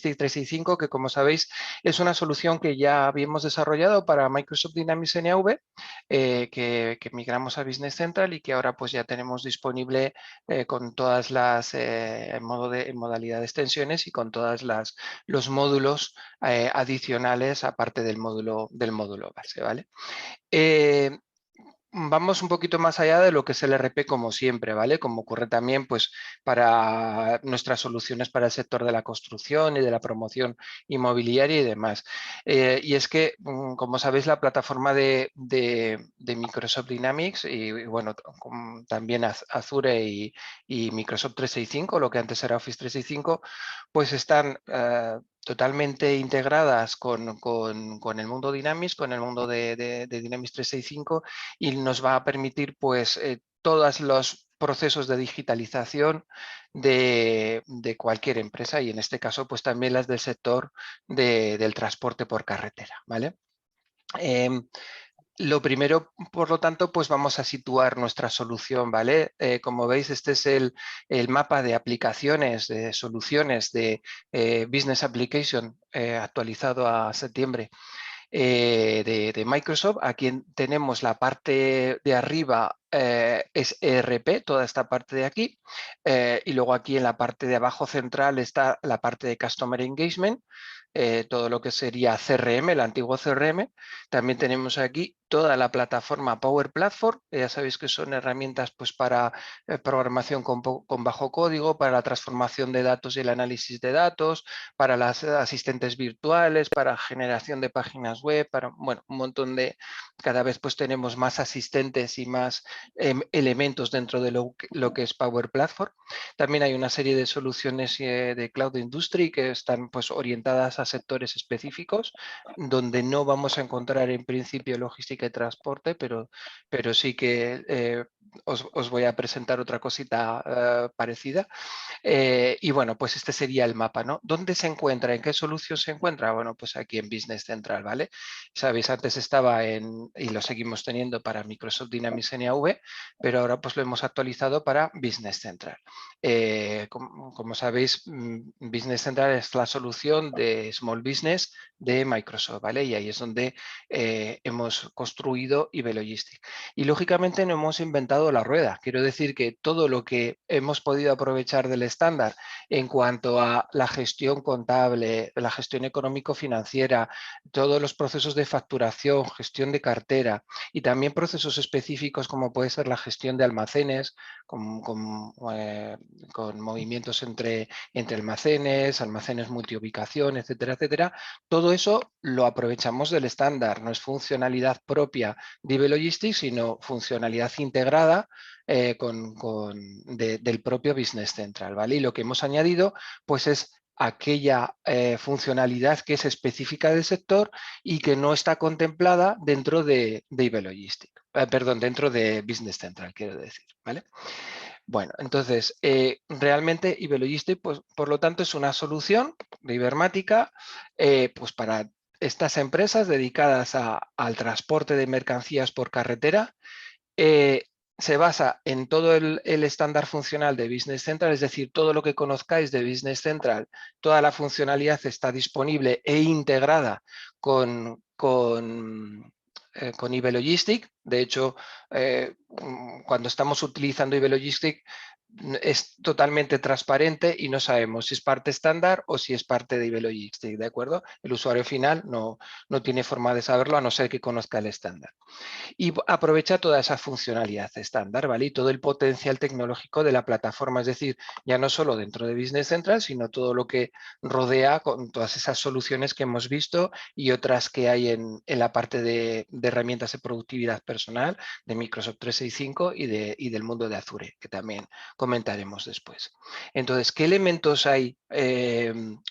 365, que como sabéis es una solución que ya habíamos desarrollado para Microsoft Dynamics NAV, que migramos a Business Central y que ahora pues ya tenemos disponible con todas las en modalidad de extensiones y con todas los módulos adicionales aparte del módulo base, ¿vale? Vamos un poquito más allá de lo que es el RP como siempre, ¿vale? Como ocurre también pues, para nuestras soluciones para el sector de la construcción y de la promoción inmobiliaria y demás. Y es que, como sabéis, la plataforma de Microsoft Dynamics y bueno, también Azure y Microsoft 365, lo que antes era Office 365, pues están totalmente integradas con el mundo Dynamics, con el mundo de Dynamics 365 y nos va a permitir pues todos los procesos de digitalización de cualquier empresa y en este caso pues también las del sector del transporte por carretera, ¿vale? Lo primero, por lo tanto, pues vamos a situar nuestra solución, ¿vale? Como veis, este es el mapa de aplicaciones, de soluciones de Business Application actualizado a septiembre de Microsoft. Aquí tenemos la parte de arriba es ERP, toda esta parte de aquí, y luego aquí en la parte de abajo central está la parte de Customer Engagement, todo lo que sería CRM, el antiguo CRM. También tenemos aquí toda la plataforma Power Platform, ya sabéis que son herramientas pues, para programación con bajo código, para la transformación de datos y el análisis de datos, para las asistentes virtuales, para generación de páginas web, para bueno, un montón de, cada vez pues tenemos más asistentes y más elementos dentro de lo que es Power Platform. También hay una serie de soluciones de Cloud Industry que están pues orientadas a sectores específicos, donde no vamos a encontrar en principio logística y transporte, pero sí que os voy a presentar otra cosita parecida. Y bueno, pues este sería el mapa, ¿no? ¿Dónde se encuentra? ¿En qué solución se encuentra? Bueno, pues aquí en Business Central, ¿vale? Sabéis, antes estaba y lo seguimos teniendo para Microsoft Dynamics NAV, pero ahora pues lo hemos actualizado para Business Central. Como sabéis, Business Central es la solución de Small Business de Microsoft, ¿vale? Y ahí es donde hemos construido eVelogistic. Y lógicamente no hemos inventado la rueda. Quiero decir que todo lo que hemos podido aprovechar del estándar en cuanto a la gestión contable, la gestión económico-financiera, todos los procesos de facturación, gestión de cartera y también procesos específicos como puede ser la gestión de almacenes con movimientos entre almacenes, almacenes multiubicación, etcétera, etcétera. Todo eso lo aprovechamos del estándar, no es funcionalidad propia de eVelogistic, sino funcionalidad integrada del propio Business Central, ¿vale? Y lo que hemos añadido, pues es aquella funcionalidad que es específica del sector y que no está contemplada dentro de eVelogistic, perdón, dentro de Business Central, quiero decir, ¿vale? Bueno, entonces, realmente eVelogistic, pues, por lo tanto, es una solución de Ibermática pues para estas empresas dedicadas al transporte de mercancías por carretera. Se basa en todo el estándar funcional de Business Central, es decir, todo lo que conozcáis de Business Central, toda la funcionalidad está disponible e integrada con eVelogistic. De hecho, cuando estamos utilizando eVelogistic es totalmente transparente y no sabemos si es parte estándar o si es parte de eVelogistic, ¿de acuerdo? El usuario final no tiene forma de saberlo a no ser que conozca el estándar. Y aprovecha toda esa funcionalidad estándar, ¿vale? Y todo el potencial tecnológico de la plataforma, es decir, ya no solo dentro de Business Central, sino todo lo que rodea con todas esas soluciones que hemos visto y otras que hay en la parte de herramientas de productividad personal de Microsoft 365 y del mundo de Azure, que también comentaremos después. Entonces, ¿qué elementos hay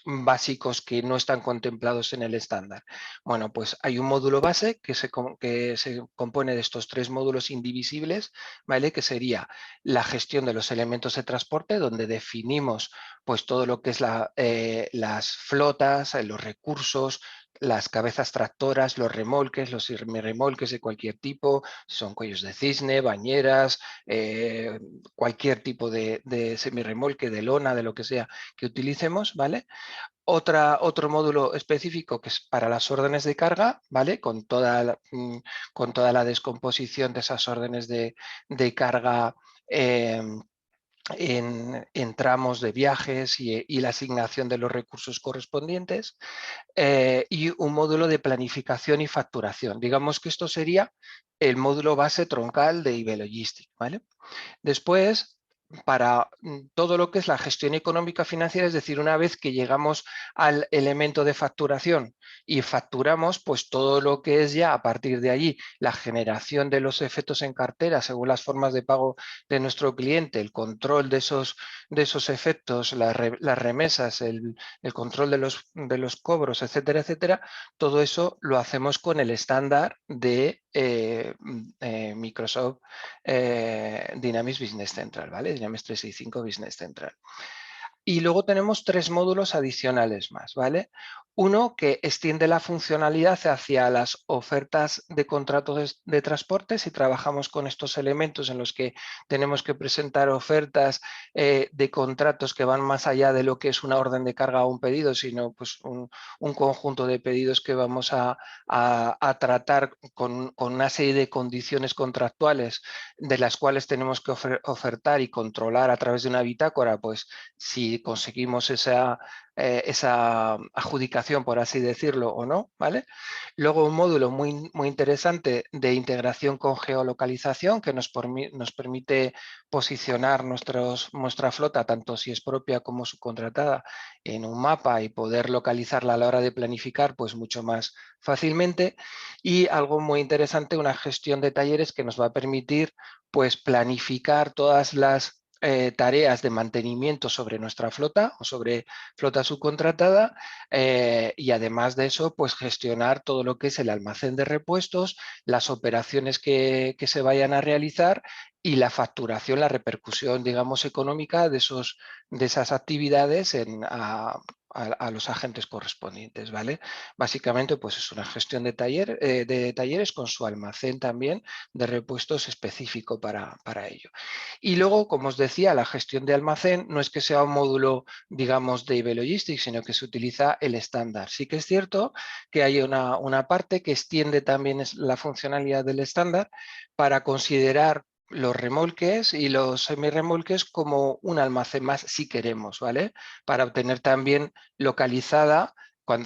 básicos que no están contemplados en el estándar? Bueno, pues hay un módulo base que se compone de estos tres módulos indivisibles, ¿vale? Que sería la gestión de los elementos de transporte, donde definimos pues todo lo que es las flotas, los recursos, las cabezas tractoras, los remolques, los semirremolques de cualquier tipo, son cuellos de cisne, bañeras, cualquier tipo de semirremolque, de lona, de lo que sea que utilicemos, ¿vale? Otro módulo específico que es para las órdenes de carga, ¿vale? Con toda la descomposición de esas órdenes de carga en tramos de viajes y la asignación de los recursos correspondientes, y un módulo de planificación y facturación. Digamos que esto sería el módulo base troncal de IB Logistics, ¿vale? Después, para todo lo que es la gestión económica financiera, es decir, una vez que llegamos al elemento de facturación y facturamos, pues todo lo que es ya a partir de allí la generación de los efectos en cartera según las formas de pago de nuestro cliente, el control de esos efectos, las remesas, el control de los cobros, etcétera, etcétera, todo eso lo hacemos con el estándar de Microsoft Dynamics Business Central, ¿vale? Dynamics 365 Business Central. Y luego tenemos 3 módulos adicionales más, ¿vale? Uno que extiende la funcionalidad hacia las ofertas de contratos de transporte. Si trabajamos con estos elementos en los que tenemos que presentar ofertas de contratos que van más allá de lo que es una orden de carga o un pedido, sino pues un conjunto de pedidos que vamos a tratar con una serie de condiciones contractuales de las cuales tenemos que ofertar y controlar a través de una bitácora, pues si conseguimos esa adjudicación, por así decirlo, o no, ¿vale? Luego un módulo muy interesante de integración con geolocalización que nos permite posicionar nuestra flota, tanto si es propia como subcontratada, en un mapa y poder localizarla a la hora de planificar pues mucho más fácilmente. Y algo muy interesante, una gestión de talleres que nos va a permitir pues planificar todas las tareas de mantenimiento sobre nuestra flota o sobre flota subcontratada, y además de eso, pues gestionar todo lo que es el almacén de repuestos, las operaciones que se vayan a realizar y la facturación, la repercusión, digamos, económica de esas actividades a los agentes correspondientes, ¿vale? Básicamente, pues es una gestión de talleres con su almacén también de repuestos específico para ello. Y luego, como os decía, la gestión de almacén no es que sea un módulo, digamos, de IB Logistics, sino que se utiliza el estándar. Sí que es cierto que hay una parte que extiende también la funcionalidad del estándar para considerar los remolques y los semirremolques como un almacén más si queremos, ¿vale? Para obtener también localizada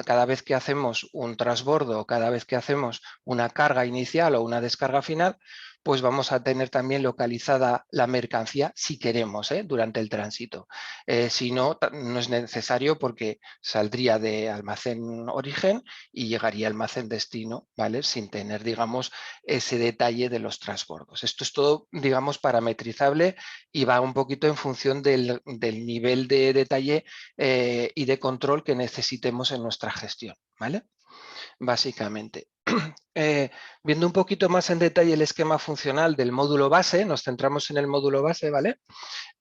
cada vez que hacemos un transbordo o cada vez que hacemos una carga inicial o una descarga final, pues vamos a tener también localizada la mercancía si queremos, durante el tránsito. Si no, no es necesario porque saldría de almacén origen y llegaría al almacén destino, ¿vale? Sin tener, digamos, ese detalle de los transbordos. Esto es todo, digamos, parametrizable y va un poquito en función del nivel de detalle y de control que necesitemos en nuestra gestión, ¿vale? Básicamente. Viendo un poquito más en detalle el esquema funcional del módulo base, nos centramos en el módulo base, ¿vale?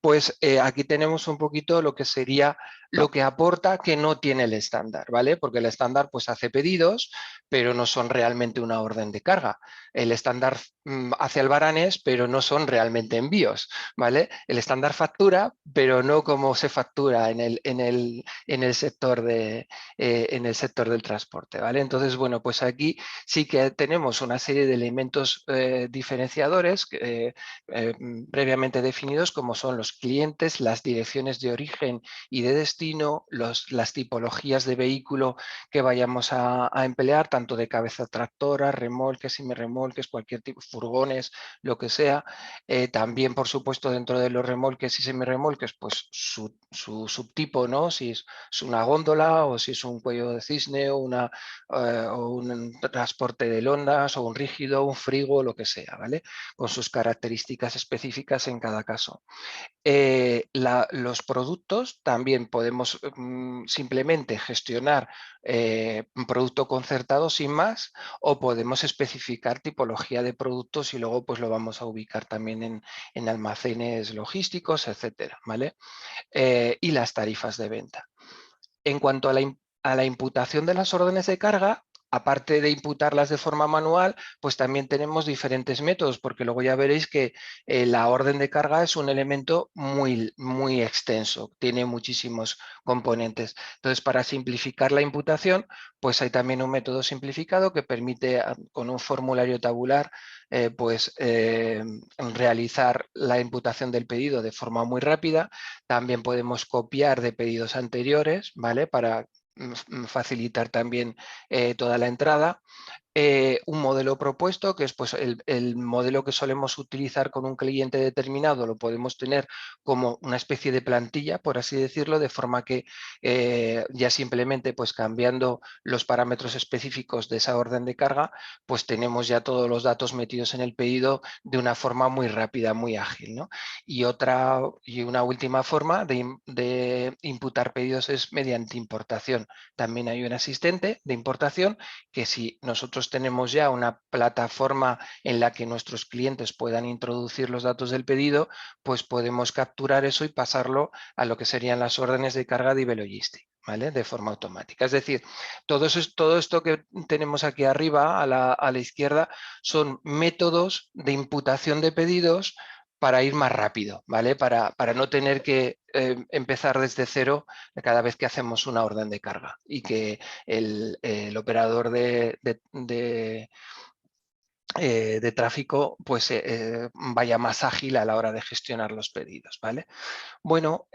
Pues aquí tenemos un poquito lo que sería lo que aporta que no tiene el estándar, ¿vale? Porque el estándar pues hace pedidos, pero no son realmente una orden de carga. El estándar hace albaranes, pero no son realmente envíos, ¿vale? El estándar factura, pero no como se factura en el sector del transporte, ¿vale? Entonces, bueno, pues aquí sí que tenemos una serie de elementos diferenciadores previamente definidos, como son los clientes, las direcciones de origen y de destino, las tipologías de vehículo que vayamos a emplear, tanto de cabeza tractora, remolques, semirremolques, cualquier tipo, furgones, lo que sea. También, por supuesto, dentro de los remolques y semirremolques, pues su subtipo, ¿no? Si es una góndola o si es un cuello de cisne o un transporte de londas o un rígido, un frigo, lo que sea, ¿vale? Con sus características específicas en cada caso. Los productos también podemos simplemente gestionar un producto concertado sin más, o podemos especificar tipología de productos y luego pues lo vamos a ubicar también en almacenes logísticos, etcétera, ¿vale? Y las tarifas de venta. En cuanto a a la imputación de las órdenes de carga, aparte de imputarlas de forma manual, pues también tenemos diferentes métodos, porque luego ya veréis que la orden de carga es un elemento muy extenso, tiene muchísimos componentes. Entonces, para simplificar la imputación, pues hay también un método simplificado que permite, con un formulario tabular, realizar la imputación del pedido de forma muy rápida. También podemos copiar de pedidos anteriores, ¿vale? Para facilitar también toda la entrada. Un modelo propuesto, que es pues, el modelo que solemos utilizar con un cliente determinado, lo podemos tener como una especie de plantilla, por así decirlo, de forma que ya simplemente pues, cambiando los parámetros específicos de esa orden de carga, pues tenemos ya todos los datos metidos en el pedido de una forma muy rápida, muy ágil, ¿no? Y una última forma de imputar pedidos es mediante importación. También hay un asistente de importación que, si nosotros tenemos ya una plataforma en la que nuestros clientes puedan introducir los datos del pedido, pues podemos capturar eso y pasarlo a lo que serían las órdenes de carga de Ibelogistic, ¿vale? De forma automática. Es decir, todo esto que tenemos aquí arriba a la izquierda son métodos de imputación de pedidos para ir más rápido, ¿vale? Para no tener que empezar desde cero cada vez que hacemos una orden de carga, y que el operador de tráfico pues, vaya más ágil a la hora de gestionar los pedidos, ¿vale? Bueno,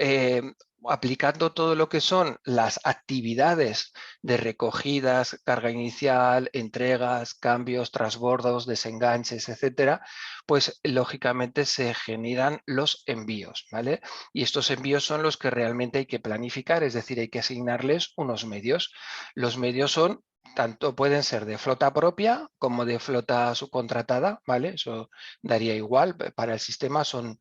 aplicando todo lo que son las actividades de recogidas, carga inicial, entregas, cambios, transbordos, desenganches, etcétera, pues lógicamente se generan los envíos, ¿vale? Y estos envíos son los que realmente hay que planificar, es decir, hay que asignarles unos medios. Los medios son tanto pueden ser de flota propia como de flota subcontratada, ¿vale? Eso daría igual, para el sistema son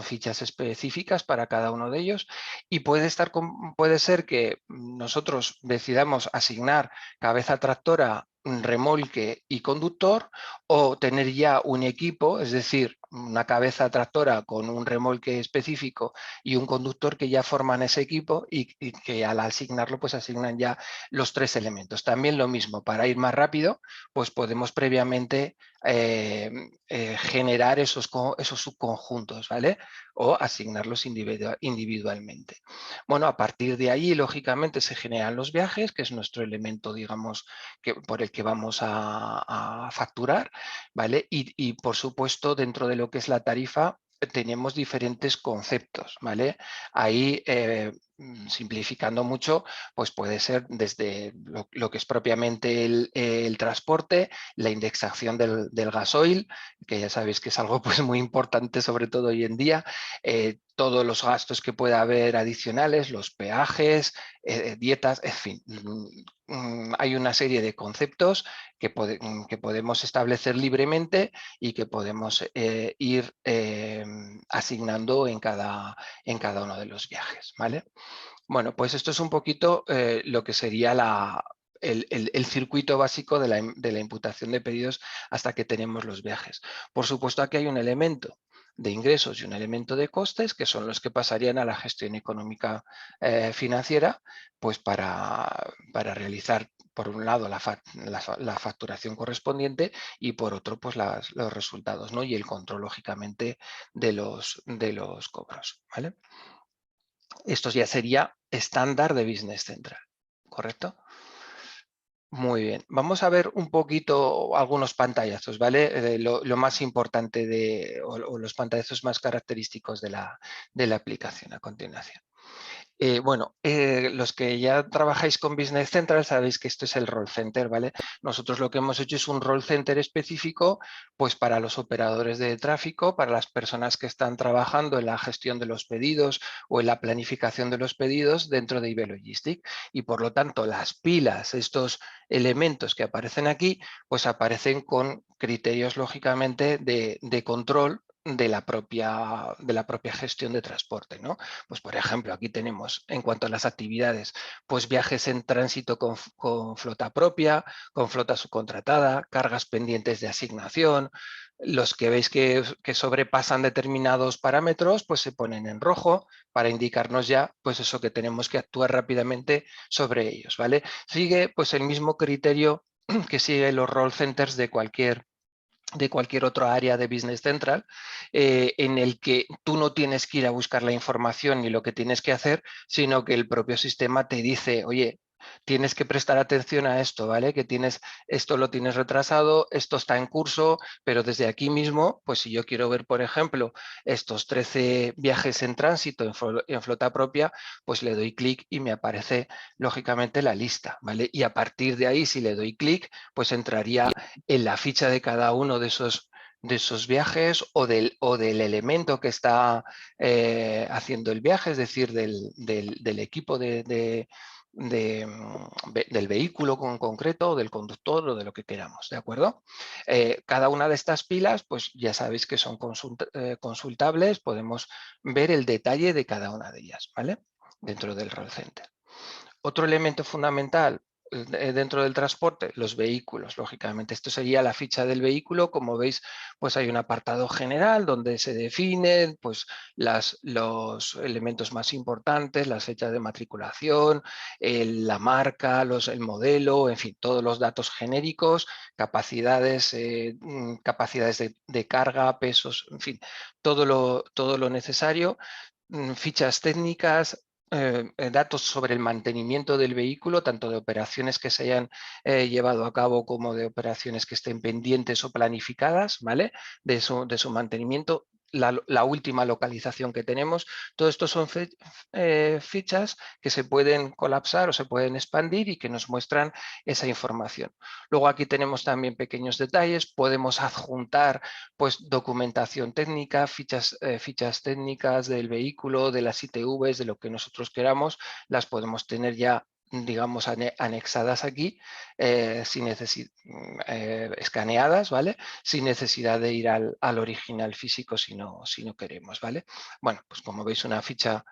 fichas específicas para cada uno de ellos, y puede ser que nosotros decidamos asignar cabeza tractora, remolque y conductor, o tener ya un equipo, es decir, una cabeza tractora con un remolque específico y un conductor que ya forman ese equipo, y que al asignarlo pues asignan ya los tres elementos. También lo mismo, para ir más rápido, pues podemos previamente generar esos subconjuntos, ¿vale? O asignarlos individualmente. Bueno, a partir de ahí, lógicamente, se generan los viajes, que es nuestro elemento, digamos, por el que vamos a facturar, ¿vale? Y, por supuesto, dentro de lo que es la tarifa, tenemos diferentes conceptos, ¿vale? Ahí, simplificando mucho, pues puede ser desde lo que es propiamente el transporte, la indexación del gasoil, que ya sabéis que es algo pues muy importante, sobre todo hoy en día, todos los gastos que pueda haber adicionales, los peajes, dietas, en fin. Hay una serie de conceptos que podemos establecer libremente y que podemos ir asignando en cada uno de los viajes, ¿vale? Bueno, pues esto es un poquito lo que sería el circuito básico de la imputación de pedidos hasta que tenemos los viajes. Por supuesto, aquí hay un elemento de ingresos y un elemento de costes, que son los que pasarían a la gestión económica financiera, pues para realizar, por un lado, la facturación correspondiente, y por otro, pues los resultados, ¿no? Y el control, lógicamente, de los cobros, ¿vale? Esto ya sería estándar de Business Central, ¿correcto? Muy bien, vamos a ver un poquito algunos pantallazos, ¿vale? Lo más importante o los pantallazos más característicos de la aplicación a continuación. Bueno, los que ya trabajáis con Business Central sabéis que esto es el Roll Center, ¿vale? Nosotros lo que hemos hecho es un Roll Center específico, pues para los operadores de tráfico, para las personas que están trabajando en la gestión de los pedidos o en la planificación de los pedidos dentro de Ibelogistic. Y por lo tanto, las pilas, estos elementos que aparecen aquí, pues aparecen con criterios, lógicamente, de control de la propia gestión de transporte, ¿no? Pues, por ejemplo, aquí tenemos, en cuanto a las actividades, pues viajes en tránsito con flota propia, con flota subcontratada, cargas pendientes de asignación, Los que veis que sobrepasan determinados parámetros, pues se ponen en rojo para indicarnos ya, pues eso, que tenemos que actuar rápidamente sobre ellos, ¿vale? Sigue pues el mismo criterio que sigue los role centers de cualquier otra área de Business Central, en el que tú no tienes que ir a buscar la información ni lo que tienes que hacer, sino que el propio sistema te dice, oye, tienes que prestar atención a esto, ¿vale? Que esto lo tienes retrasado, esto está en curso, pero desde aquí mismo, pues si yo quiero ver, por ejemplo, estos 13 viajes en tránsito en flota propia, pues le doy clic y me aparece lógicamente la lista, ¿vale? Y a partir de ahí, si le doy clic, pues entraría en la ficha de cada uno de esos viajes o del elemento que está haciendo el viaje, es decir, del equipo del vehículo con concreto, del conductor o de lo que queramos, ¿de acuerdo? Cada una de estas pilas, pues ya sabéis que son consultables, podemos ver el detalle de cada una de ellas, ¿vale? Dentro del Role Center. Otro elemento fundamental dentro del transporte, los vehículos, lógicamente. Esto sería la ficha del vehículo. Como veis, pues hay un apartado general donde se definen pues, los elementos más importantes, las fechas de matriculación, la marca, el modelo, en fin, todos los datos genéricos, capacidades, capacidades de carga, pesos, en fin, todo lo necesario, fichas técnicas, datos sobre el mantenimiento del vehículo, tanto de operaciones que se hayan llevado a cabo como de operaciones que estén pendientes o planificadas, ¿vale? De su mantenimiento. La última localización que tenemos, todo esto son fichas que se pueden colapsar o se pueden expandir y que nos muestran esa información. Luego aquí tenemos también pequeños detalles, podemos adjuntar pues documentación técnica, fichas técnicas del vehículo, de las ITVs, de lo que nosotros queramos, las podemos tener ya, digamos, anexadas aquí, escaneadas, ¿vale? Sin necesidad de ir al original físico si no queremos, ¿vale? Bueno, pues como veis, una ficha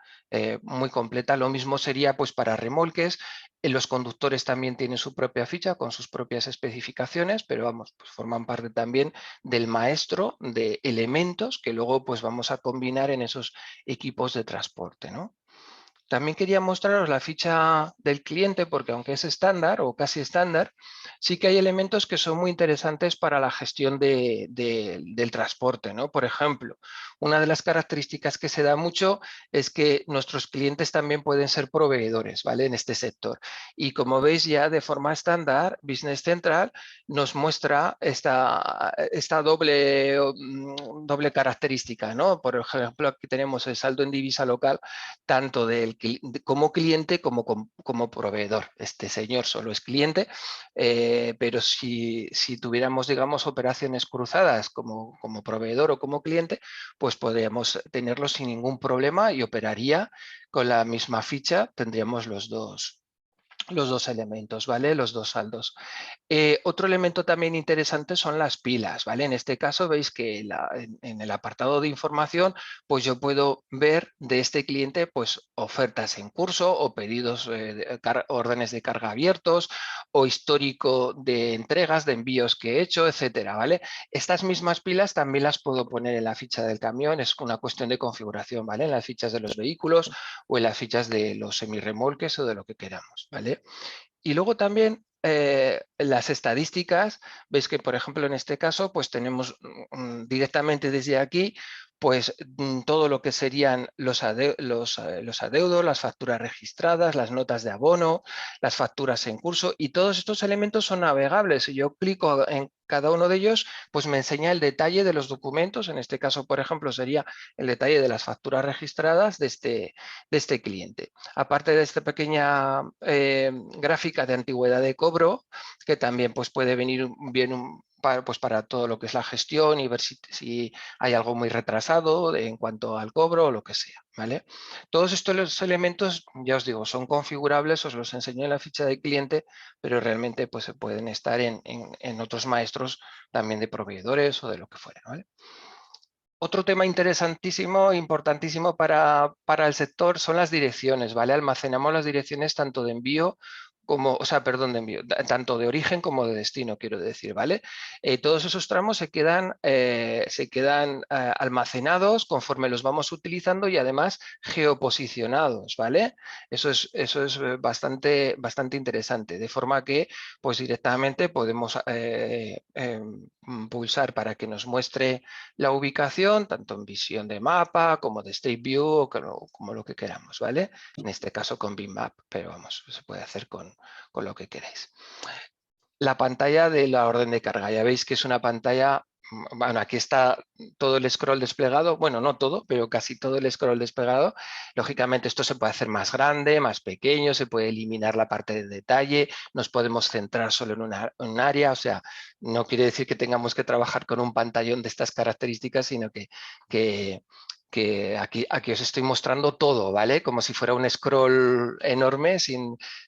muy completa. Lo mismo sería pues para remolques. Los conductores también tienen su propia ficha con sus propias especificaciones, pero vamos, pues forman parte también del maestro de elementos que luego pues vamos a combinar en esos equipos de transporte, ¿no? También quería mostraros la ficha del cliente porque aunque es estándar o casi estándar, sí que hay elementos que son muy interesantes para la gestión del transporte, ¿no? Por ejemplo, una de las características que se da mucho es que nuestros clientes también pueden ser proveedores, ¿vale? En este sector. Y como veis ya de forma estándar, Business Central nos muestra esta doble característica, ¿no? Por ejemplo, aquí tenemos el saldo en divisa local tanto como cliente como proveedor. Este señor solo es cliente, pero si tuviéramos, digamos, operaciones cruzadas como proveedor o como cliente, pues podríamos tenerlo sin ningún problema y operaría con la misma ficha, tendríamos los dos elementos, ¿vale? Los dos saldos. Otro elemento también interesante son las pilas, ¿vale? En este caso veis que en el apartado de información, pues yo puedo ver de este cliente pues ofertas en curso o pedidos, órdenes de carga abiertos o histórico de entregas, de envíos que he hecho, etcétera, ¿vale? Estas mismas pilas también las puedo poner en la ficha del camión, es una cuestión de configuración, ¿vale? En las fichas de los vehículos o en las fichas de los semirremolques o de lo que queramos, ¿vale? Y luego también las estadísticas, veis que por ejemplo en este caso pues tenemos directamente desde aquí pues todo lo que serían los adeudos, las facturas registradas, las notas de abono, las facturas en curso y todos estos elementos son navegables. Si yo clico en cada uno de ellos, pues me enseña el detalle de los documentos. En este caso, por ejemplo, sería el detalle de las facturas registradas de este cliente. Aparte de esta pequeña gráfica de antigüedad de cobro, que también pues, puede venir bien para todo lo que es la gestión y ver si hay algo muy retrasado en cuanto al cobro o lo que sea, ¿vale? Todos estos elementos, ya os digo, son configurables, os los enseño en la ficha de cliente, pero realmente pues, se pueden estar en otros maestros también de proveedores o de lo que fuera, ¿vale? Otro tema interesantísimo, importantísimo para el sector son las direcciones, ¿vale? Almacenamos las direcciones tanto de envío o sea, perdón, de envío, tanto de origen como de destino, quiero decir, ¿vale? Todos esos tramos se quedan almacenados conforme los vamos utilizando y además geoposicionados, ¿vale? Eso es bastante interesante, de forma que pues directamente podemos pulsar para que nos muestre la ubicación, tanto en visión de mapa como de Street View o como lo que queramos, ¿vale? En este caso con Bitmap, pero vamos, se puede hacer con lo que queráis. La pantalla de la orden de carga, ya veis que es una pantalla, bueno, aquí está todo el scroll desplegado, bueno, no todo, pero casi todo el scroll desplegado. Lógicamente esto se puede hacer más grande, más pequeño, se puede eliminar la parte de detalle, nos podemos centrar solo en un área, o sea, no quiere decir que tengamos que trabajar con un pantallón de estas características, sino que aquí os estoy mostrando todo, ¿vale? Como si fuera un scroll enorme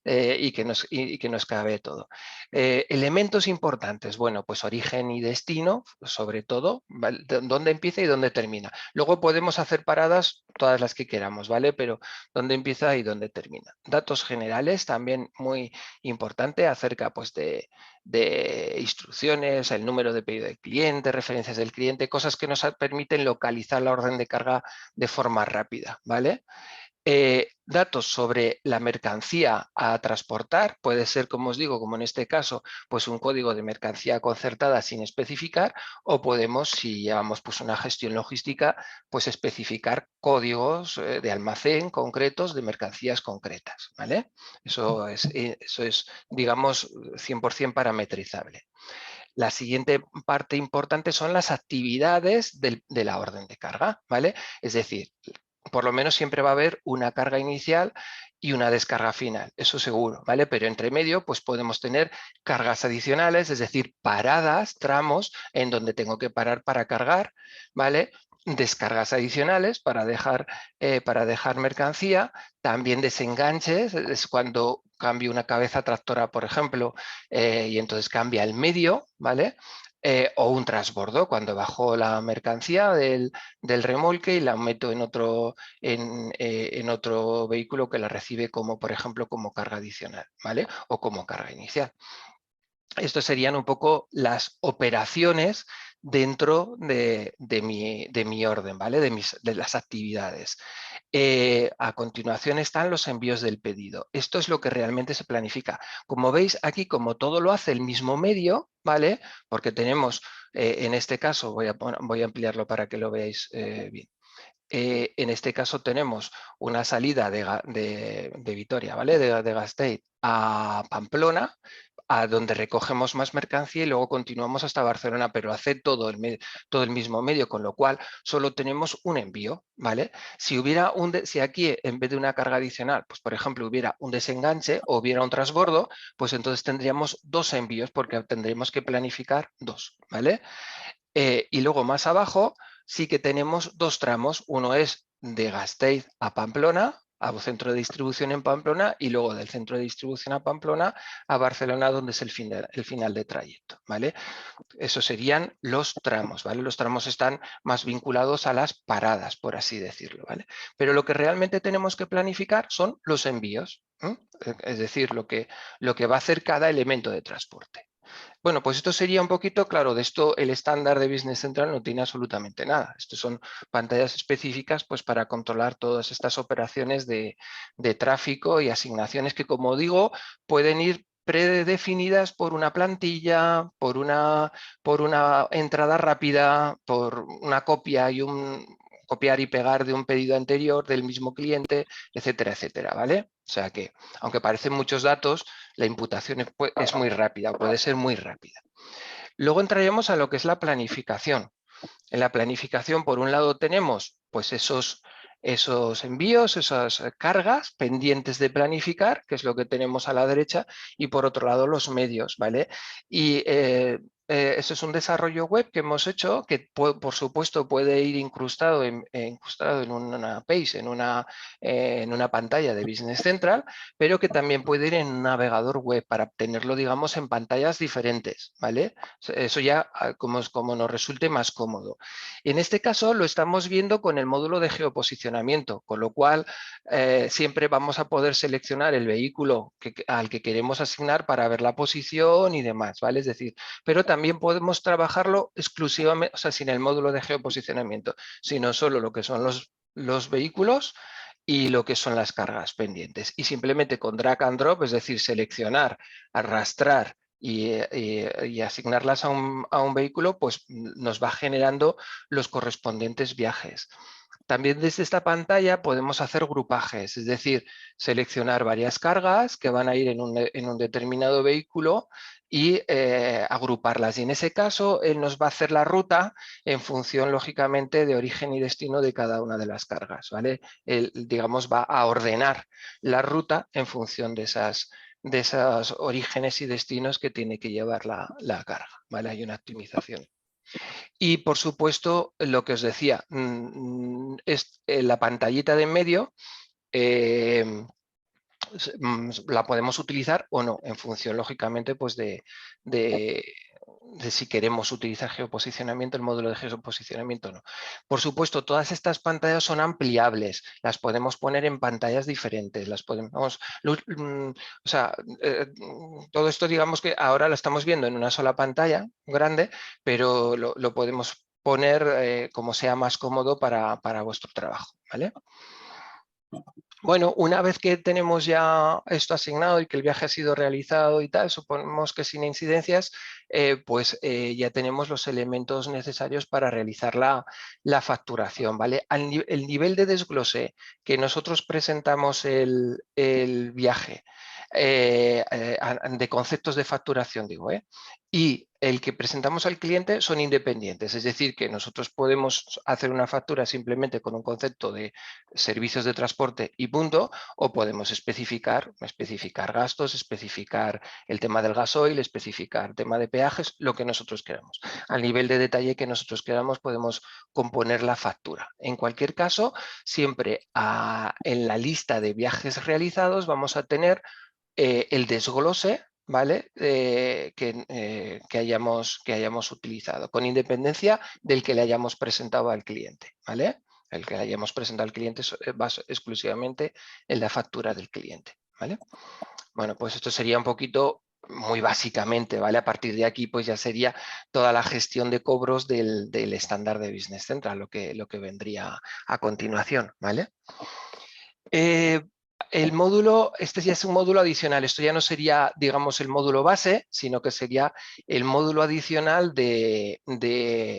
y que nos cabe todo. Elementos importantes, bueno, pues origen y destino, sobre todo, ¿vale? Dónde empieza y dónde termina. Luego podemos hacer paradas todas las que queramos, ¿vale? Pero dónde empieza y dónde termina. Datos generales, también muy importante acerca pues, de instrucciones, el número de pedido del cliente, referencias del cliente, cosas que nos permiten localizar la orden de carga de forma rápida, ¿vale? Datos sobre la mercancía a transportar, puede ser, como os digo, como en este caso, pues un código de mercancía concertada sin especificar, o podemos, si llevamos pues una gestión logística, pues especificar códigos de almacén concretos de mercancías concretas, ¿vale? Eso es digamos, 100% parametrizable. La siguiente parte importante son las actividades de la orden de carga, ¿vale? Es decir, por lo menos siempre va a haber una carga inicial y una descarga final, eso seguro, ¿vale? Pero entre medio, pues podemos tener cargas adicionales, es decir, paradas, tramos en donde tengo que parar para cargar, ¿vale? Descargas adicionales para dejar mercancía, también desenganches, es cuando cambio una cabeza tractora, por ejemplo, y entonces cambia el medio, ¿vale? O un transbordo, cuando bajo la mercancía del remolque y la meto en otro vehículo que la recibe como, por ejemplo, como carga adicional, ¿vale? O como carga inicial. Estos serían un poco las operaciones dentro de mi orden, ¿vale? De las actividades. A continuación están los envíos del pedido. Esto es lo que realmente se planifica. Como veis aquí, como todo lo hace el mismo medio, ¿vale? Porque tenemos, en este caso, voy a ampliarlo para que lo veáis bien. En este caso tenemos una salida de Vitoria, ¿vale? De Gasteiz a Pamplona, a donde recogemos más mercancía y luego continuamos hasta Barcelona, pero hace todo el mismo medio, con lo cual solo tenemos un envío, ¿vale? Si aquí en vez de una carga adicional, pues por ejemplo hubiera un desenganche o hubiera un transbordo, pues entonces tendríamos dos envíos porque tendríamos que planificar dos, ¿vale? Y luego más abajo sí que tenemos dos tramos. Uno es de Gasteiz a Pamplona, a un centro de distribución en Pamplona, y luego del centro de distribución a Pamplona a Barcelona, donde es el final de trayecto, ¿vale? Esos serían los tramos, ¿vale? Los tramos están más vinculados a las paradas, por así decirlo, ¿vale? Pero lo que realmente tenemos que planificar son los envíos, ¿eh? Es decir, lo que va a hacer cada elemento de transporte. Bueno, pues esto sería un poquito, claro, de esto el estándar de Business Central no tiene absolutamente nada. Estos son pantallas específicas pues, para controlar todas estas operaciones de tráfico y asignaciones que, como digo, pueden ir predefinidas por una plantilla, por una entrada rápida, por una copia y copiar y pegar de un pedido anterior del mismo cliente, etcétera, etcétera, ¿vale? O sea que, aunque parecen muchos datos, la imputación es muy rápida, puede ser muy rápida. Luego entraremos a lo que es la planificación. En la planificación, por un lado, tenemos pues esos envíos, esas cargas pendientes de planificar, que es lo que tenemos a la derecha, y por otro lado los medios, ¿vale? Y eso es un desarrollo web que hemos hecho que, por supuesto, puede ir incrustado en una page, en una pantalla de Business Central, pero que también puede ir en un navegador web para tenerlo, digamos, en pantallas diferentes, ¿vale? Eso ya como nos resulte más cómodo. En este caso lo estamos viendo con el módulo de geoposicionamiento, con lo cual siempre vamos a poder seleccionar el vehículo al que queremos asignar para ver la posición y demás, ¿vale? Es decir, pero también podemos trabajarlo exclusivamente, o sea, sin el módulo de geoposicionamiento, sino solo lo que son los vehículos y lo que son las cargas pendientes. Y simplemente con drag and drop, es decir, seleccionar, arrastrar y asignarlas a un vehículo, pues nos va generando los correspondientes viajes. También desde esta pantalla podemos hacer grupajes, es decir, seleccionar varias cargas que van a ir en un determinado vehículo y agruparlas. Y en ese caso, él nos va a hacer la ruta en función, lógicamente, de origen y destino de cada una de las cargas, ¿vale? Él, digamos, va a ordenar la ruta en función de esos orígenes y destinos que tiene que llevar la carga, ¿vale? Hay una optimización. Y, por supuesto, lo que os decía, es la pantallita de en medio, la podemos utilizar o no, en función, lógicamente, pues de si queremos utilizar geoposicionamiento, el módulo de geoposicionamiento o no. Por supuesto, todas estas pantallas son ampliables, las podemos poner en pantallas diferentes, las podemos, o sea, todo esto, digamos que ahora lo estamos viendo en una sola pantalla grande, pero lo podemos poner como sea más cómodo para vuestro trabajo, ¿vale? Bueno, una vez que tenemos ya esto asignado y que el viaje ha sido realizado y tal, suponemos que sin incidencias, pues ya tenemos los elementos necesarios para realizar la facturación, ¿vale? El nivel de desglose que nosotros presentamos el viaje de conceptos de facturación, digo, y el que presentamos al cliente son independientes, es decir, que nosotros podemos hacer una factura simplemente con un concepto de servicios de transporte y punto, o podemos especificar gastos, especificar el tema del gasoil, especificar tema de peajes, lo que nosotros queramos. Al nivel de detalle que nosotros queramos podemos componer la factura. En cualquier caso, siempre en la lista de viajes realizados vamos a tener el desglose, ¿vale? Que hayamos utilizado, con independencia del que le hayamos presentado al cliente, ¿vale? El que le hayamos presentado al cliente va exclusivamente en la factura del cliente, ¿vale? Bueno, pues esto sería un poquito, muy básicamente, ¿vale? A partir de aquí, pues ya sería toda la gestión de cobros del estándar de Business Central, lo que vendría a continuación, ¿vale? El módulo, este ya es un módulo adicional, esto ya no sería, digamos, el módulo base, sino que sería el módulo adicional de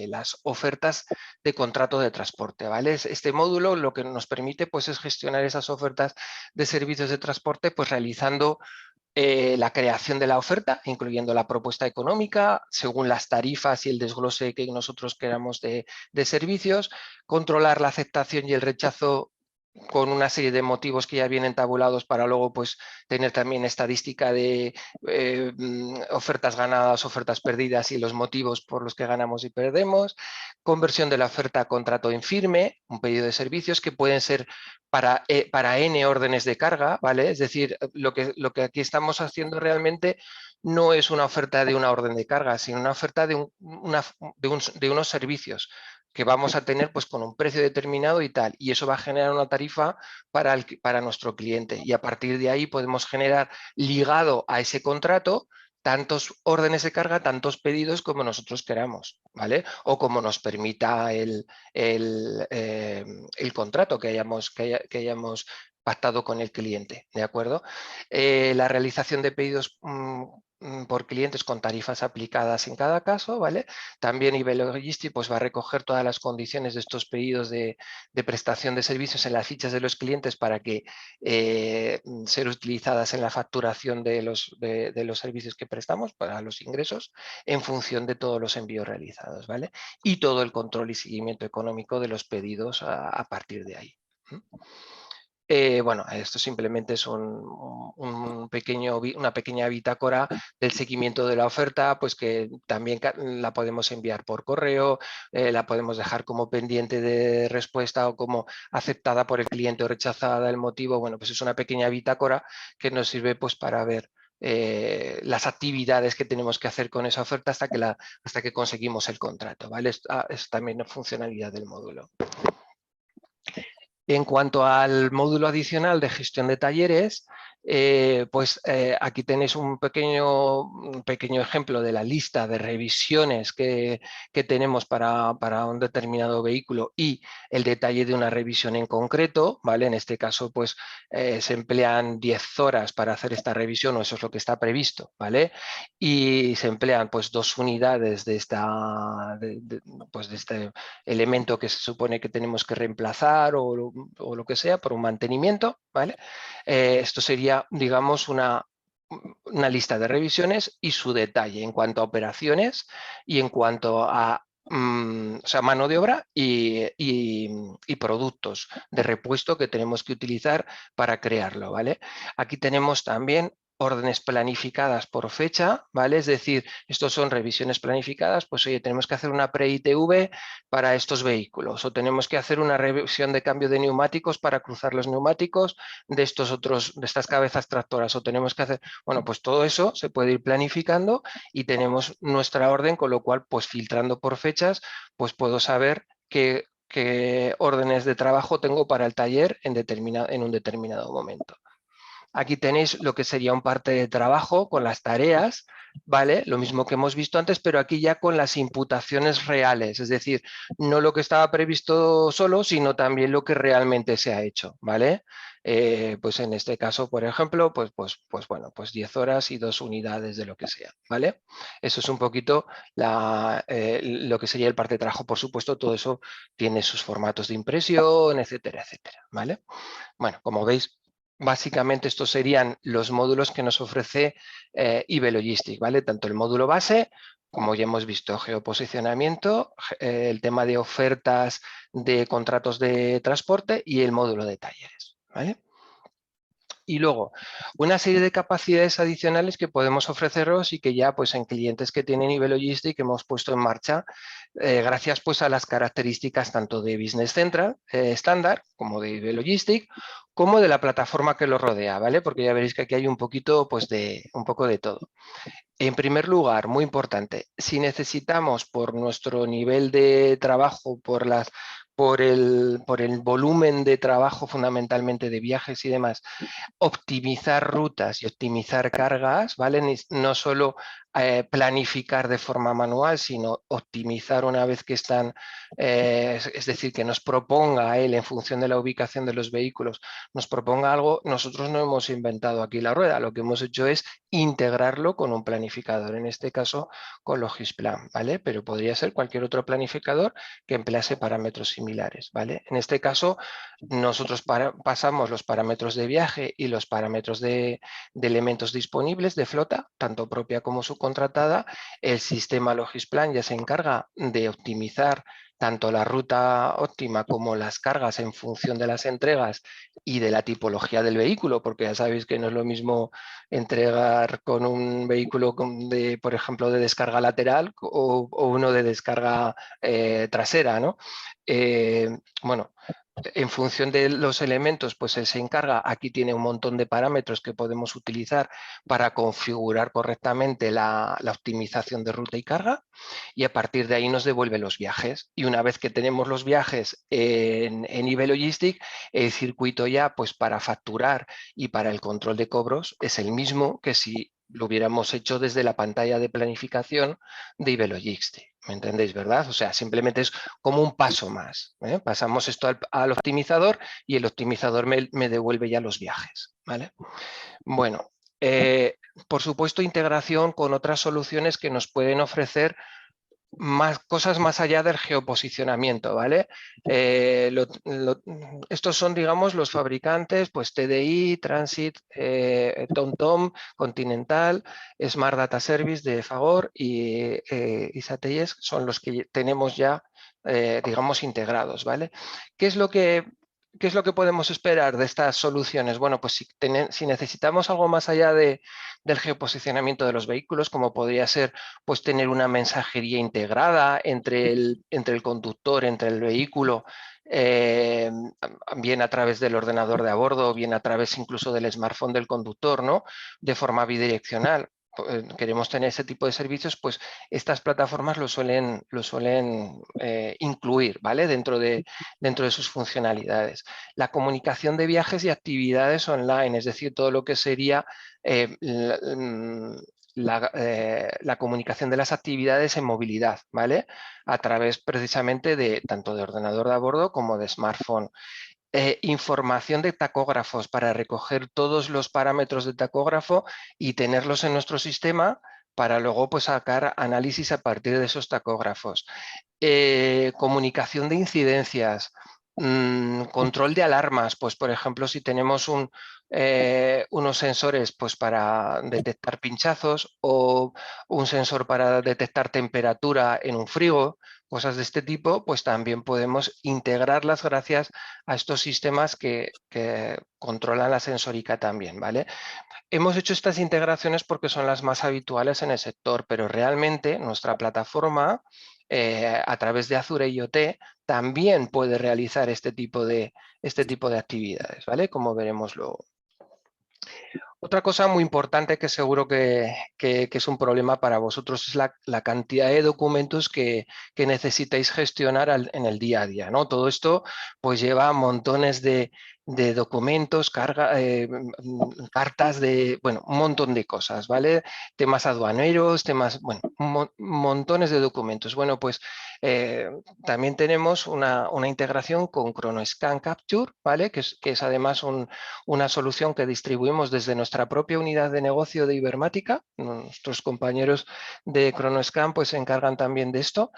las ofertas de contrato de transporte, ¿vale? Este módulo lo que nos permite, pues, es gestionar esas ofertas de servicios de transporte, pues, realizando la creación de la oferta, incluyendo la propuesta económica, según las tarifas y el desglose que nosotros queramos de servicios, controlar la aceptación y el rechazo con una serie de motivos que ya vienen tabulados para luego, pues, tener también estadística de ofertas ganadas, ofertas perdidas y los motivos por los que ganamos y perdemos, conversión de la oferta a contrato en firme, un pedido de servicios que pueden ser para N órdenes de carga, ¿vale? Es decir, lo que aquí estamos haciendo realmente no es una oferta de una orden de carga, sino una oferta de unos servicios que vamos a tener, pues, con un precio determinado y tal, y eso va a generar una tarifa para nuestro cliente, y a partir de ahí podemos generar, ligado a ese contrato, tantos órdenes de carga, tantos pedidos como nosotros queramos, ¿vale? O como nos permita el contrato que hayamos pactado con el cliente, ¿de acuerdo? La realización de pedidos por clientes con tarifas aplicadas en cada caso, ¿vale? También Iber Logistics, pues, va a recoger todas las condiciones de estos pedidos de prestación de servicios en las fichas de los clientes para que ser utilizadas en la facturación de los servicios que prestamos para los ingresos en función de todos los envíos realizados, ¿vale? Y todo el control y seguimiento económico de los pedidos a partir de ahí. Bueno, esto simplemente es una pequeña bitácora del seguimiento de la oferta, pues que también la podemos enviar por correo, la podemos dejar como pendiente de respuesta o como aceptada por el cliente o rechazada el motivo. Bueno, pues es una pequeña bitácora que nos sirve pues para ver las actividades que tenemos que hacer con esa oferta hasta que conseguimos el contrato, ¿vale? Es también una funcionalidad del módulo. En cuanto al módulo adicional de gestión de talleres, aquí tenéis un pequeño ejemplo de la lista de revisiones que tenemos para un determinado vehículo y el detalle de una revisión en concreto, ¿vale? En este caso, pues se emplean 10 horas para hacer esta revisión, o eso es lo que está previsto, ¿vale? Y se emplean pues 2 unidades pues, de este elemento que se supone que tenemos que reemplazar o lo que sea por un mantenimiento, ¿vale? Esto sería, digamos, una lista de revisiones y su detalle en cuanto a operaciones y en cuanto a o sea, mano de obra y productos de repuesto que tenemos que utilizar para crearlo, ¿vale? Aquí tenemos también órdenes planificadas por fecha, ¿vale? Es decir, estos son revisiones planificadas, pues oye, tenemos que hacer una pre-ITV para estos vehículos o tenemos que hacer una revisión de cambio de neumáticos para cruzar los neumáticos de estas cabezas tractoras o tenemos que hacer, bueno, pues todo eso se puede ir planificando y tenemos nuestra orden, con lo cual, pues filtrando por fechas, pues puedo saber qué órdenes de trabajo tengo para el taller en un determinado momento. Aquí tenéis lo que sería un parte de trabajo con las tareas, ¿vale? Lo mismo que hemos visto antes, pero aquí ya con las imputaciones reales, es decir, no lo que estaba previsto solo, sino también lo que realmente se ha hecho, ¿vale? Pues en este caso, por ejemplo, bueno, pues 10 horas y 2 unidades de lo que sea, ¿vale? Eso es un poquito lo que sería el parte de trabajo. Por supuesto, todo eso tiene sus formatos de impresión, etcétera, etcétera, ¿vale? Bueno, como veis, básicamente estos serían los módulos que nos ofrece eBay Logistics, ¿vale? Tanto el módulo base, como ya hemos visto, geoposicionamiento, el tema de ofertas de contratos de transporte y el módulo de talleres, ¿vale? Y luego, una serie de capacidades adicionales que podemos ofreceros y que ya pues en clientes que tienen nivel Logistic hemos puesto en marcha gracias pues a las características tanto de Business Central estándar como de nivel Logistic como de la plataforma que lo rodea, ¿vale? Porque ya veréis que aquí hay un poquito pues un poco de todo. En primer lugar, muy importante, si necesitamos por nuestro nivel de trabajo, por el volumen de trabajo fundamentalmente de viajes y demás, optimizar rutas y optimizar cargas, ¿vale? No solo planificar de forma manual, sino optimizar una vez que están, es decir, que nos proponga él en función de la ubicación de los vehículos, nos proponga algo, nosotros no hemos inventado aquí la rueda, lo que hemos hecho es integrarlo con un planificador, en este caso con Logisplan, ¿vale? Pero podría ser cualquier otro planificador que emplease parámetros similares, ¿vale? En este caso, nosotros pasamos los parámetros de viaje y los parámetros de elementos disponibles de flota, tanto propia como subcontratada. El sistema Logisplan ya se encarga de optimizar tanto la ruta óptima como las cargas en función de las entregas y de la tipología del vehículo, porque ya sabéis que no es lo mismo entregar con un vehículo por ejemplo, de descarga lateral o uno de descarga trasera, ¿no? Bueno, en función de los elementos, pues él se encarga, aquí tiene un montón de parámetros que podemos utilizar para configurar correctamente la optimización de ruta y carga y a partir de ahí nos devuelve los viajes. Y una vez que tenemos los viajes en eBay Logistics, el circuito ya pues para facturar y para el control de cobros es el mismo que si lo hubiéramos hecho desde la pantalla de planificación de eBay Logistics. ¿Me entendéis, verdad? O sea, simplemente es como un paso más. Pasamos esto al optimizador y el optimizador me devuelve ya los viajes, ¿vale? Bueno, por supuesto, integración con otras soluciones que nos pueden ofrecer cosas más allá del geoposicionamiento, ¿vale? Estos son, digamos, los fabricantes, pues TDI, Transit, TomTom, Continental, Smart Data Service de Fagor y Satelles son los que tenemos ya, digamos, integrados, ¿vale? ¿Qué es lo que ¿qué es lo que podemos esperar de estas soluciones? Bueno, pues si necesitamos algo más allá del geoposicionamiento de los vehículos, como podría ser pues tener una mensajería integrada entre el conductor, entre el vehículo, eh, bien a través del ordenador de a bordo, bien a través incluso del smartphone del conductor, ¿no? De forma bidireccional. Queremos tener ese tipo de servicios, pues estas plataformas lo suelen incluir, ¿vale? Dentro de sus funcionalidades. La comunicación de viajes y actividades online, es decir, todo lo que sería la comunicación de las actividades en movilidad, ¿vale? A través precisamente de tanto de ordenador de a bordo como de smartphone. Información de tacógrafos para recoger todos los parámetros de tacógrafo y tenerlos en nuestro sistema para luego pues, sacar análisis a partir de esos tacógrafos. Comunicación de incidencias, control de alarmas, pues por ejemplo si tenemos unos sensores pues, para detectar pinchazos o un sensor para detectar temperatura en un frigo, cosas de este tipo, pues también podemos integrarlas gracias a estos sistemas que controlan la sensórica también, ¿vale? Hemos hecho estas integraciones porque son las más habituales en el sector, pero realmente nuestra plataforma, a través de Azure IoT, también puede realizar este tipo de actividades, ¿vale? Como veremos luego. Otra cosa muy importante que seguro que es un problema para vosotros es la cantidad de documentos que necesitáis gestionar en el día a día, ¿no? Todo esto pues lleva montones de documentos, cartas de, bueno, un montón de cosas, ¿vale? Temas aduaneros, temas, bueno, montones de documentos. Bueno, pues también tenemos una integración con ChronoScan Capture, ¿vale? Que es además una solución que distribuimos desde nuestra propia unidad de negocio de Ibermática. Nuestros compañeros de ChronoScan pues, se encargan también de esto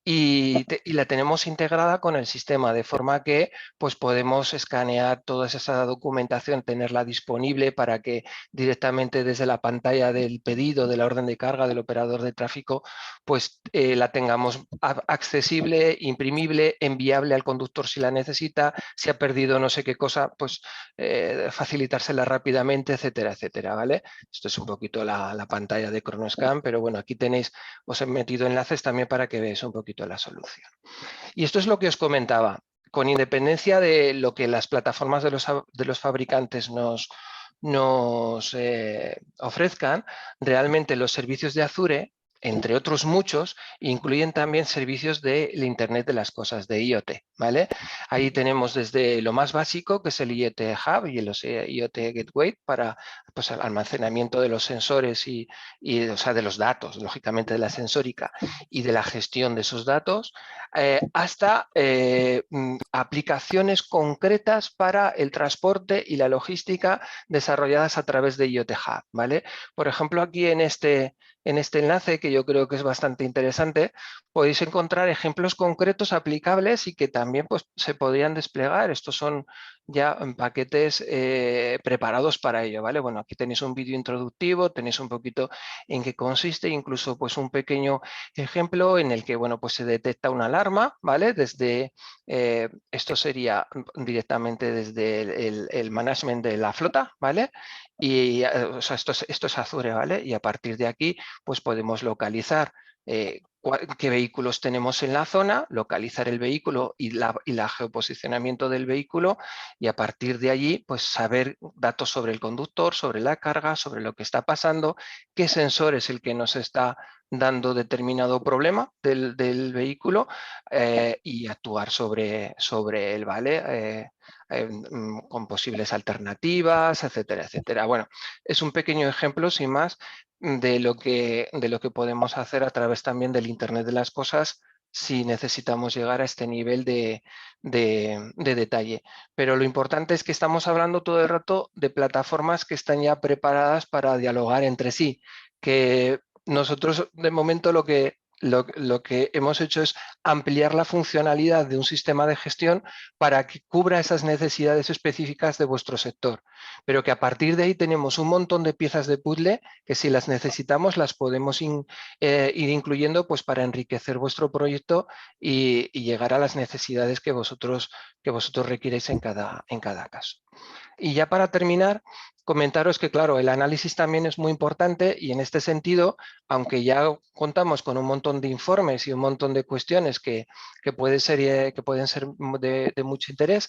y la tenemos integrada con el sistema, de forma que pues, podemos escanear toda esa documentación, tenerla disponible para que directamente desde la pantalla del pedido, de la orden de carga del operador de tráfico, pues la tengamos accesible, imprimible, enviable al conductor si la necesita, si ha perdido no sé qué cosa, pues facilitársela rápidamente, etcétera, etcétera, ¿vale? Esto es un poquito la pantalla de ChronoScan, pero bueno, aquí tenéis, os he metido enlaces también para que veáis un poquito la solución. Y esto es lo que os comentaba, con independencia de lo que las plataformas de los fabricantes nos ofrezcan, realmente los servicios de Azure, entre otros muchos, incluyen también servicios del Internet de las Cosas, de IoT, ¿vale? Ahí tenemos desde lo más básico, que es el IoT Hub y el IoT Gateway para pues, el almacenamiento de los sensores o sea, de los datos, lógicamente de la sensórica y de la gestión de esos datos, hasta aplicaciones concretas para el transporte y la logística desarrolladas a través de IoT Hub, ¿vale? Por ejemplo, aquí en este enlace, que yo creo que es bastante interesante, podéis encontrar ejemplos concretos aplicables y que también pues, se podrían desplegar. Estos son ya paquetes preparados para ello, ¿vale? Bueno, aquí tenéis un vídeo introductivo, tenéis un poquito en qué consiste, incluso pues un pequeño ejemplo en el que, bueno, pues se detecta una alarma, ¿vale? Desde, esto sería directamente desde el management de la flota, ¿vale? Y o sea, esto es Azure, ¿vale? Y a partir de aquí, pues podemos localizar qué vehículos tenemos en la zona, localizar el vehículo y la geoposicionamiento del vehículo y a partir de allí, pues saber datos sobre el conductor, sobre la carga, sobre lo que está pasando, qué sensor es el que nos está dando determinado problema del vehículo y actuar sobre él, ¿vale? Con posibles alternativas, etcétera, etcétera. Bueno, es un pequeño ejemplo, sin más, de lo que podemos hacer a través también del Internet de las Cosas si necesitamos llegar a este nivel de detalle. Pero lo importante es que estamos hablando todo el rato de plataformas que están ya preparadas para dialogar entre sí, que nosotros de momento lo que lo que hemos hecho es ampliar la funcionalidad de un sistema de gestión para que cubra esas necesidades específicas de vuestro sector. Pero que a partir de ahí tenemos un montón de piezas de puzzle que si las necesitamos las podemos ir incluyendo pues, para enriquecer vuestro proyecto y llegar a las necesidades que vosotros requieréis en cada caso. Y ya para terminar, comentaros que, claro, el análisis también es muy importante y en este sentido, aunque ya contamos con un montón de informes y un montón de cuestiones que pueden ser de mucho interés,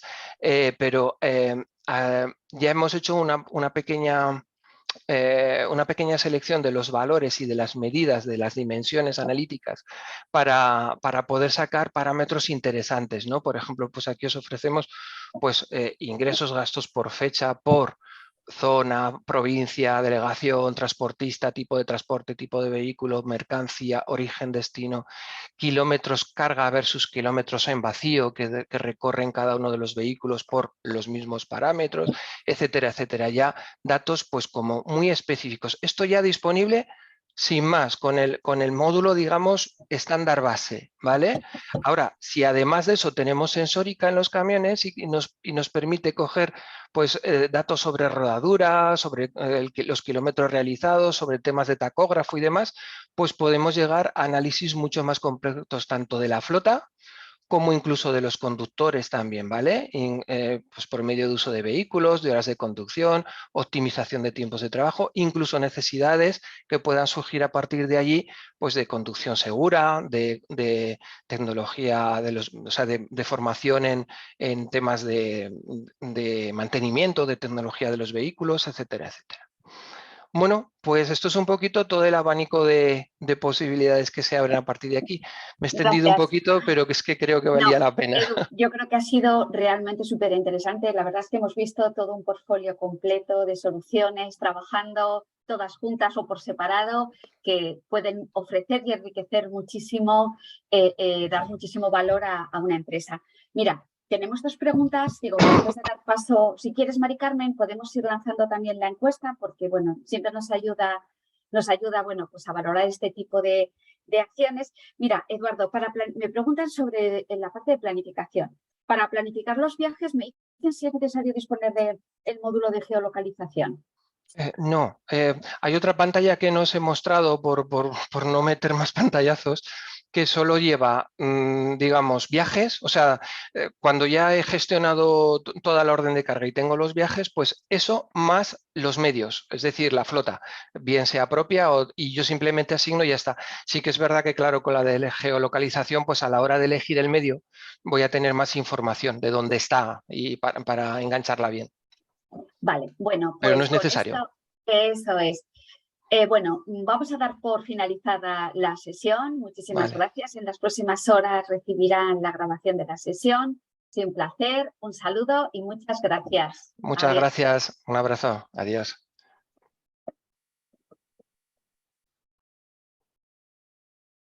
pero ya hemos hecho una pequeña selección de los valores y de las medidas de las dimensiones analíticas para poder sacar parámetros interesantes, ¿no? Por ejemplo, pues aquí os ofrecemos pues, ingresos, gastos por fecha, por zona, provincia, delegación, transportista, tipo de transporte, tipo de vehículo, mercancía, origen, destino, kilómetros carga versus kilómetros en vacío que recorren cada uno de los vehículos por los mismos parámetros, etcétera, etcétera. Ya datos pues como muy específicos. Esto ya disponible sin más, con el módulo, digamos, estándar base, ¿vale? Ahora, si además de eso tenemos sensórica en los camiones y nos permite coger pues, datos sobre rodadura, sobre los kilómetros realizados, sobre temas de tacógrafo y demás, pues podemos llegar a análisis mucho más completos tanto de la flota como incluso de los conductores también, ¿vale? Pues por medio de uso de vehículos, de horas de conducción, optimización de tiempos de trabajo, incluso necesidades que puedan surgir a partir de allí, pues de conducción segura, de tecnología, o sea, de formación en temas de mantenimiento, de tecnología de los vehículos, etcétera, etcétera. Bueno, pues esto es un poquito todo el abanico de posibilidades que se abren a partir de aquí. Me he extendido un Gracias. poquito, pero que es que creo que No, valía la pena. Edu, yo creo que ha sido realmente súper interesante. La verdad es que hemos visto todo un portfolio completo de soluciones, trabajando todas juntas o por separado, que pueden ofrecer y enriquecer muchísimo, dar muchísimo valor a una empresa. Mira, tenemos dos preguntas. Digo, antes de dar paso, si quieres, Mari Carmen, podemos ir lanzando también la encuesta, porque bueno, siempre nos ayuda, bueno, pues a valorar este tipo de acciones. Mira, Eduardo, me preguntan sobre la parte de planificación. Para planificar los viajes, me dicen si es necesario disponer del módulo de geolocalización. No, hay otra pantalla que no os he mostrado por no meter más pantallazos, que solo lleva, digamos, viajes. O sea, cuando ya he gestionado toda la orden de carga y tengo los viajes, pues eso más los medios, es decir, la flota, bien sea propia y yo simplemente asigno y ya está. Sí que es verdad que, claro, con la de geolocalización, pues a la hora de elegir el medio voy a tener más información de dónde está y para engancharla bien, Vale, bueno, pero no pues es con necesario. esto, eso es. Bueno, vamos a dar por finalizada la sesión. Muchísimas Vale. gracias. En las próximas horas recibirán la grabación de la sesión. Sí, un placer, un saludo y muchas gracias. Muchas Adiós. gracias. Un abrazo. Adiós.